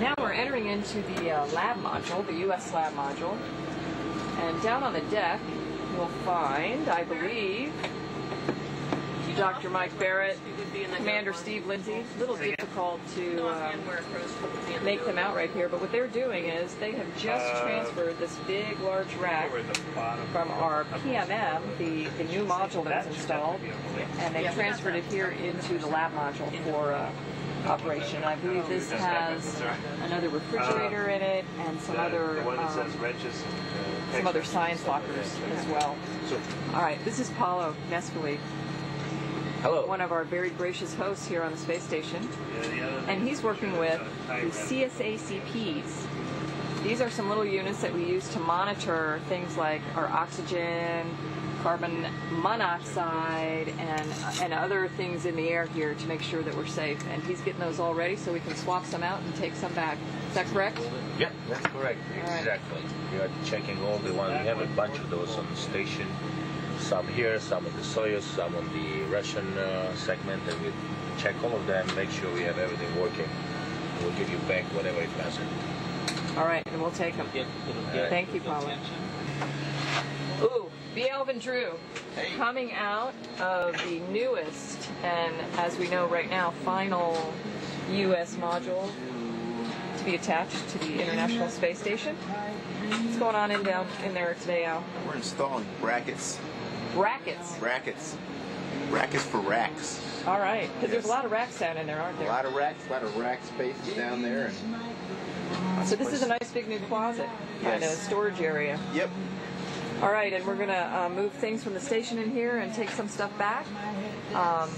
Now we're entering into the lab module, the U.S. lab module. And down on the deck, you'll find, I believe, Dr. Mike Barrett, Commander Steve Lindsay. A little difficult to make them out right here, but what they're doing is they have just transferred this big, large rack from our PMM, the new module that was installed, and they transferred it here into the lab module for operation. I believe this has another refrigerator in it and some other science lockers as well. All right, this is Paulo Nescoli. Hello. One of our very gracious hosts here on the space station. And he's working with the CSACPs. These are some little units that we use to monitor things like our oxygen, carbon monoxide, and other things in the air here to make sure that we're safe. And he's getting those all ready so we can swap some out and take some back. Is that correct? Yeah, that's correct. Exactly. We are checking all the ones. We have a bunch of those on the station. Some here, some on the Soyuz, some on the Russian segment, and we check all of them, make sure we have everything working. We'll give you back whatever is missing. All right, and we'll take them. Thank you, Paulo. Ooh, B. Elvin Drew, coming out of the newest, and as we know right now, final U.S. module to be attached to the International Space Station. What's going on down in there today, Al? We're installing brackets. Brackets? Brackets. Brackets for racks. All right, because there's a lot of racks down in there, aren't there? A lot of rack spaces down there. And so this is a nice big new closet, kind of storage area. Yep. All right, and we're going to move things from the station in here and take some stuff back. And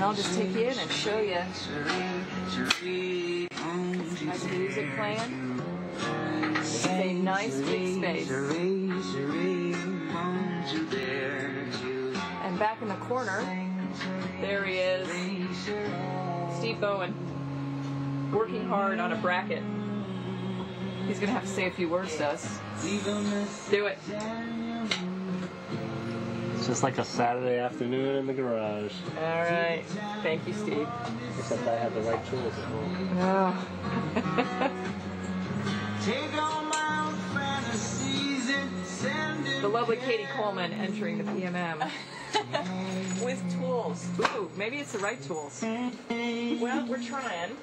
I'll just take you in and show you. Nice music playing. This is a nice big space. And back in the corner, there he is, Steve Bowen, working hard on a bracket. He's going to have to say a few words to us. Do it. It's just like a Saturday afternoon in the garage. All right. Thank you, Steve. Except I have the right tools at home. Oh. The lovely Katie Coleman entering the PMM with tools. Ooh, maybe it's the right tools. Well, we're trying.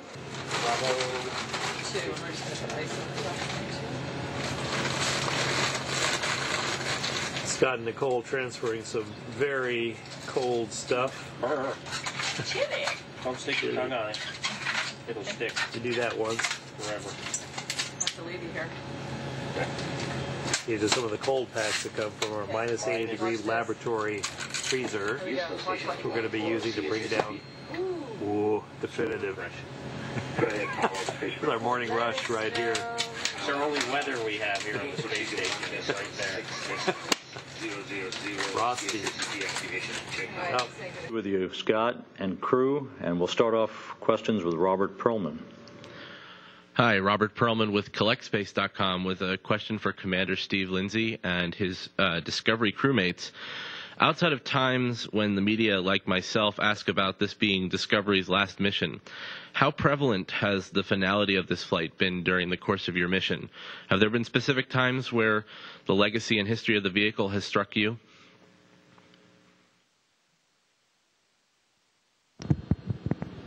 Scott and Nicole transferring some very cold stuff. Chilly. Don't stick your tongue on it. It'll stick. You do that once. Forever. I have to leave you here. These are some of the cold packs that come from our minus 80 degree laboratory freezer. We're going to be using to bring down. Ooh, definitive. With our morning rush right here. It's our only weather we have here on the space station. It's right there. Frosty. Oh. With you, Scott and crew, and we'll start off questions with Robert Perlman. Hi, Robert Perlman with CollectSpace.com with a question for Commander Steve Lindsay and his Discovery crewmates. Outside of times when the media, like myself, ask about this being Discovery's last mission, how prevalent has the finality of this flight been during the course of your mission? Have there been specific times where the legacy and history of the vehicle has struck you?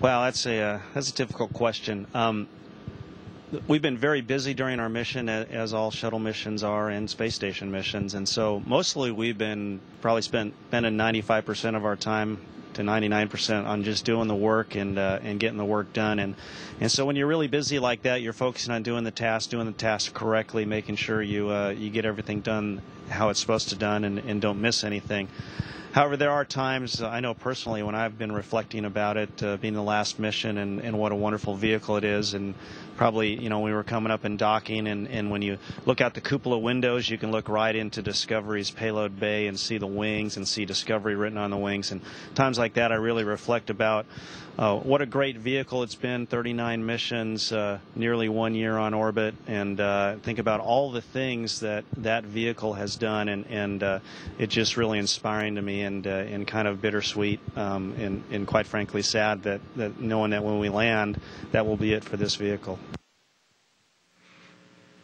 Well, that's a difficult question. We've been very busy during our mission, as all shuttle missions are and space station missions, and so mostly we've been probably spending 95% of our time to 99% on just doing the work and getting the work done. And so when you're really busy like that, you're focusing on doing the task correctly, making sure you get everything done how it's supposed to done and don't miss anything. However, there are times, I know personally, when I've been reflecting about it being the last mission and what a wonderful vehicle it is, and probably, you know, we were coming up and docking, and when you look out the cupola windows, you can look right into Discovery's payload bay and see the wings and see Discovery written on the wings. And times like that, I really reflect about what a great vehicle it's been, 39 missions, nearly 1 year on orbit, and think about all the things that vehicle has done, and it's just really inspiring to me. and kind of bittersweet, and quite frankly sad that knowing that when we land, that will be it for this vehicle.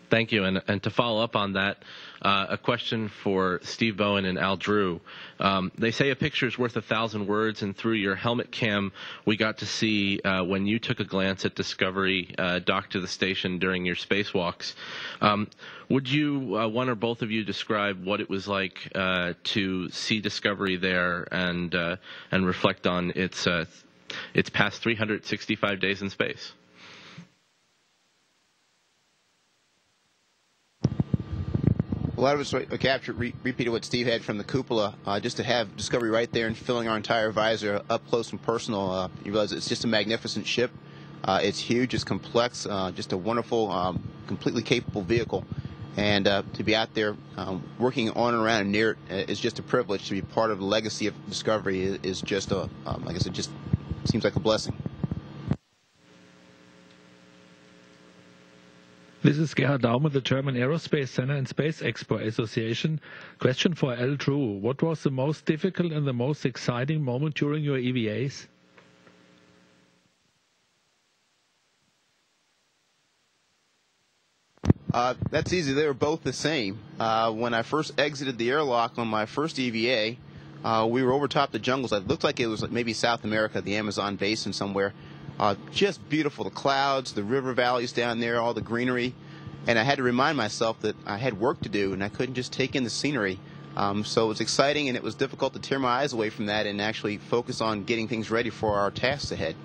Thank you. And to follow up on that, a question for Steve Bowen and Al Drew. They say a picture is worth 1,000 words, and through your helmet cam, we got to see when you took a glance at Discovery docked to the station during your spacewalks. Would you, one or both of you, describe what it was like to see Discovery there and reflect on its past 365 days in space? A lot of us repeated what Steve had from the cupola. Just to have Discovery right there and filling our entire visor up close and personal, you realize it's just a magnificent ship. It's huge, it's complex, just a wonderful, completely capable vehicle. And to be out there working on and around and near it is just a privilege. To be part of the legacy of Discovery is just, like I said, just seems like a blessing. This is Gerhard Daumer, the German Aerospace Center and Space Expo Association. Question for Al Drew. What was the most difficult and the most exciting moment during your EVAs? That's easy. They were both the same. When I first exited the airlock on my first EVA, we were over top the jungles. It looked like it was maybe South America, the Amazon basin somewhere. Just beautiful, the clouds, the river valleys down there, all the greenery. And I had to remind myself that I had work to do and I couldn't just take in the scenery. So it was exciting, and it was difficult to tear my eyes away from that and actually focus on getting things ready for our tasks ahead.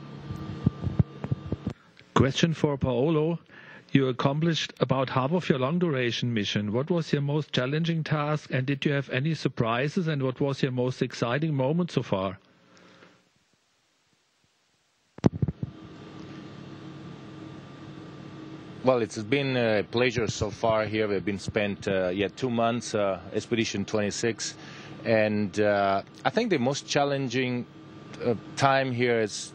Question for Paolo. You accomplished about half of your long-duration mission. What was your most challenging task, and did you have any surprises, and what was your most exciting moment so far? Well, it's been a pleasure so far here. We've been spent 2 months, Expedition 26, and I think the most challenging time here is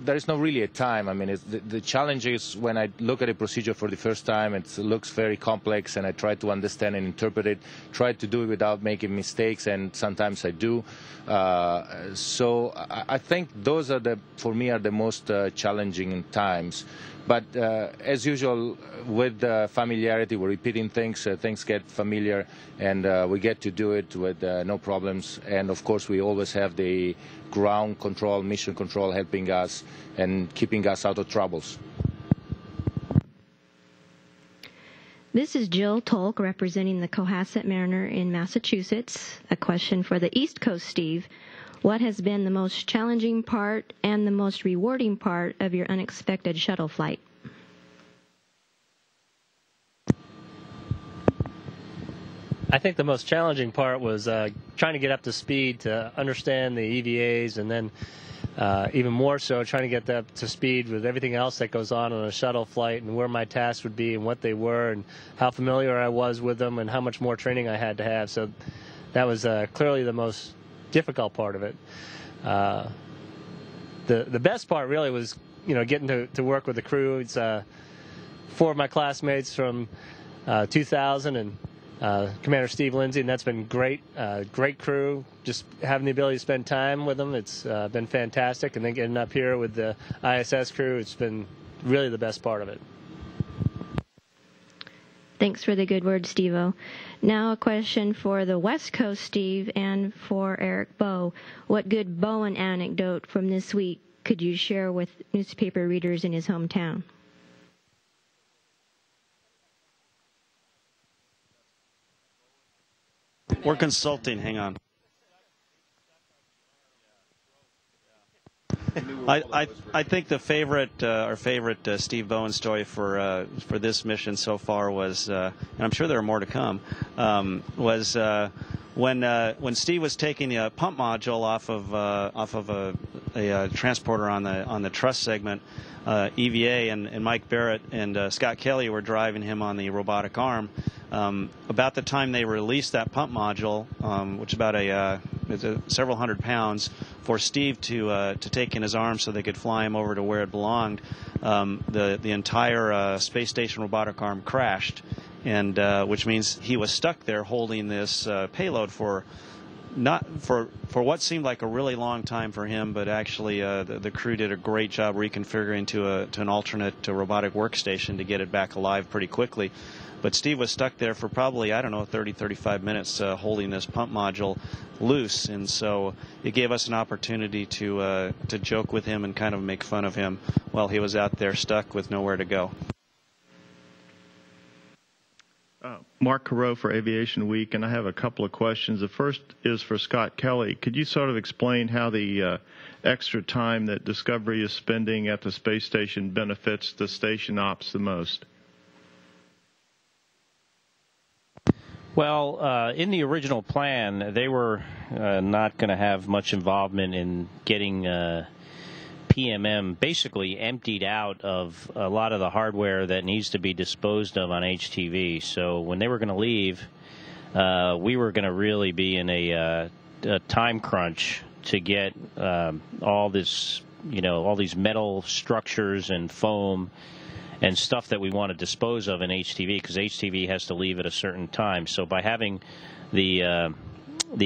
there is not really a time. I mean, the challenge is when I look at a procedure for the first time, it looks very complex, and I try to understand and interpret it, try to do it without making mistakes, and sometimes I do. So I think those are for me are the most challenging times. But as usual, with familiarity, we're repeating things. Things get familiar, and we get to do it with no problems. And of course, we always have the ground control, mission control helping us and keeping us out of troubles. This is Jill Tolk representing the Cohasset Mariner in Massachusetts. A question for the East Coast, Steve. What has been the most challenging part and the most rewarding part of your unexpected shuttle flight? I think the most challenging part was trying to get up to speed to understand the EVAs, and then even more so trying to get up to speed with everything else that goes on a shuttle flight, and where my tasks would be and what they were and how familiar I was with them and how much more training I had to have. So that was clearly the most difficult part of it. The best part really was, getting to work with the crew. It's 4 of my classmates from 2000 and Commander Steve Lindsay, and that's been great. Great crew. Just having the ability to spend time with them, it's been fantastic. And then getting up here with the ISS crew, it's been really the best part of it. Thanks for the good word, Steve-O. Now a question for the West Coast, Steve, and for Eric Bowe. What good Bowen anecdote from this week could you share with newspaper readers in his hometown? We're consulting. Hang on. I think our favorite Steve Bowen story for this mission so far was, and I'm sure there are more to come, was when Steve was taking the pump module off of a transporter on the truss segment, EVA, and Mike Barrett and Scott Kelly were driving him on the robotic arm. About the time they released that pump module, which is several hundred pounds, for Steve to take in his arms so they could fly him over to where it belonged, the entire space station robotic arm crashed, and which means he was stuck there holding this payload for not for what seemed like a really long time for him, but actually the crew did a great job reconfiguring to an alternate robotic workstation to get it back alive pretty quickly. But Steve was stuck there for probably, I don't know, 30, 35 minutes holding this pump module loose, and so it gave us an opportunity to joke with him and kind of make fun of him while he was out there stuck with nowhere to go. Mark Carreau for Aviation Week, and I have a couple of questions. The first is for Scott Kelly. Could you sort of explain how the extra time that Discovery is spending at the space station benefits the station ops the most? Well, in the original plan, they were not going to have much involvement in getting PMM basically emptied out of a lot of the hardware that needs to be disposed of on HTV. So when they were going to leave, we were going to really be in a time crunch to get all this, all these metal structures and foam and stuff that we want to dispose of in HTV, because HTV has to leave at a certain time. So by having the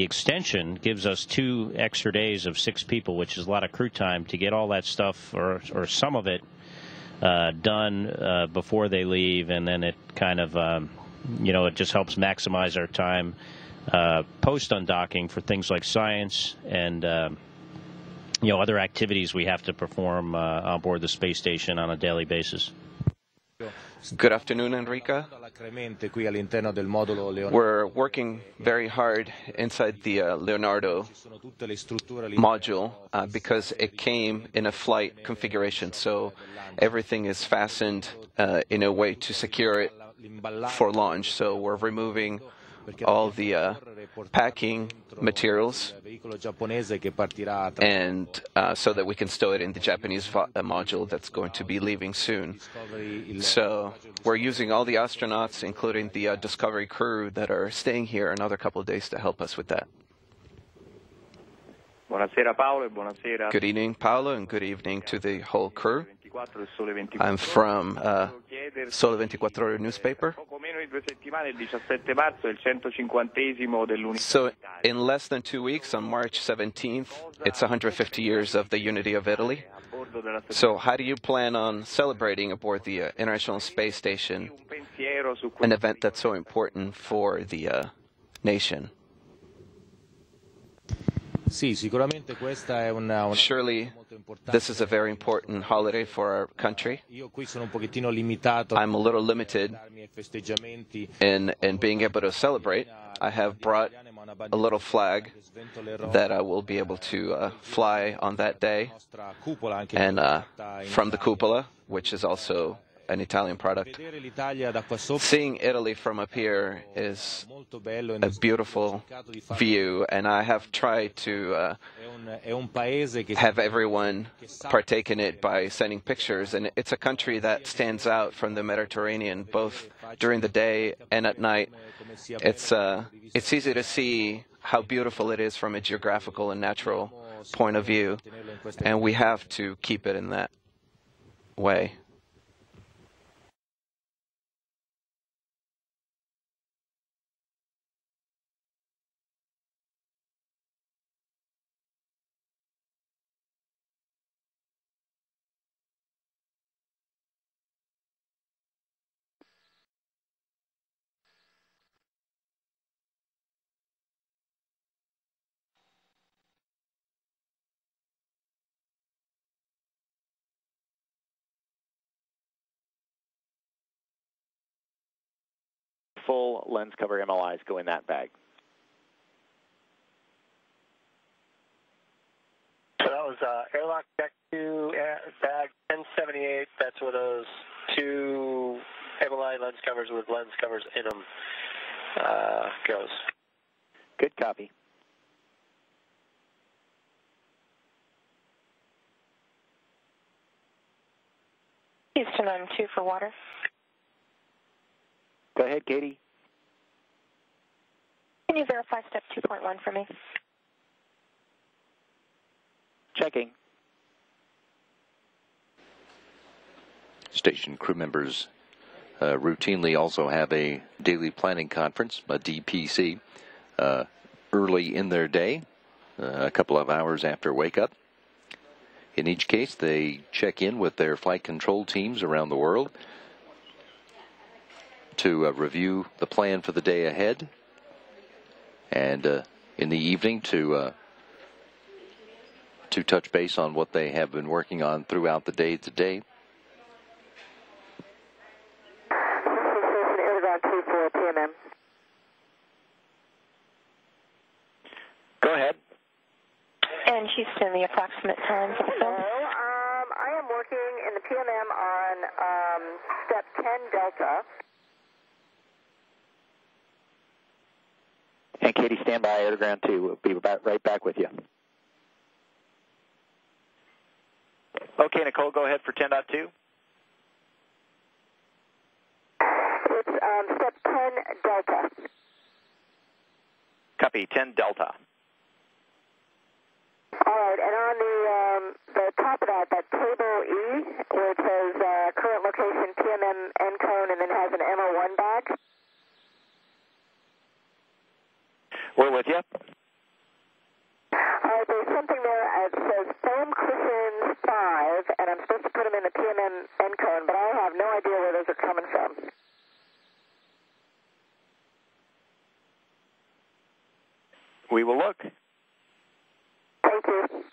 extension gives us 2 extra days of 6 people, which is a lot of crew time to get all that stuff or some of it done before they leave, and then it kind of it just helps maximize our time post undocking for things like science and other activities we have to perform on board the space station on a daily basis. Good afternoon, Enrica. We're working very hard inside the Leonardo module because it came in a flight configuration, so everything is fastened in a way to secure it for launch. So we're removing all the packing materials, and so that we can stow it in the Japanese module that's going to be leaving soon. So we're using all the astronauts, including the Discovery crew, that are staying here another couple of days to help us with that. Buonasera Paolo, buonasera. Good evening, Paolo, and good evening to the whole crew. I'm from Sole 24 Ore newspaper. So in less than 2 weeks, on March 17th, it's 150 years of the unity of Italy. So how do you plan on celebrating aboard the International Space Station, an event that's so important for the nation? Surely, this is a very important holiday for our country. I'm a little limited in being able to celebrate. I have brought a little flag that I will be able to fly on that day, and from the cupola, which is also an Italian product. Seeing Italy from up here is a beautiful view, and I have tried to have everyone partake in it by sending pictures. And it's a country that stands out from the Mediterranean, both during the day and at night. It's easy to see how beautiful it is from a geographical and natural point of view, and we have to keep it in that way. Full lens cover MLIs go in that bag. So that was airlock deck 2, bag 1078. That's where those 2 MLI lens covers with lens covers in them goes. Good copy. Houston, I'm 2 for water. Go ahead, Katie. Can you verify step 2.1 for me? Checking. Station crew members routinely also have a daily planning conference, a DPC. early in their day, a couple of hours after wake-up. In each case, they check in with their flight control teams around the world to review the plan for the day ahead, and in the evening to touch base on what they have been working on throughout the day today. Go ahead. And Houston, the approximate time for the film? I am working in the PMM on step 10 Delta. And Katie, stand by, air to ground 2. We'll be right back with you. Okay, Nicole, go ahead for 10.2. It's step 10 Delta. Copy, 10 Delta. All right, and on the top of that table E, where it says current location, PMM end cone, and then has an MO1 badge. We're with you. All right, there's something there that says foam cushions 5, and I'm supposed to put them in the PMM end cone, but I have no idea where those are coming from. We will look. Thank you.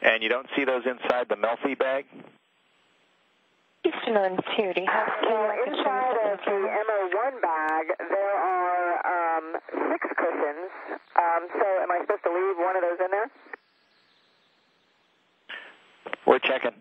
And you don't see those inside the Melfi bag? Houston on 2, do you have inside of the MO1 bag, there are 6 cushions. So am I supposed to leave one of those in there? We're checking.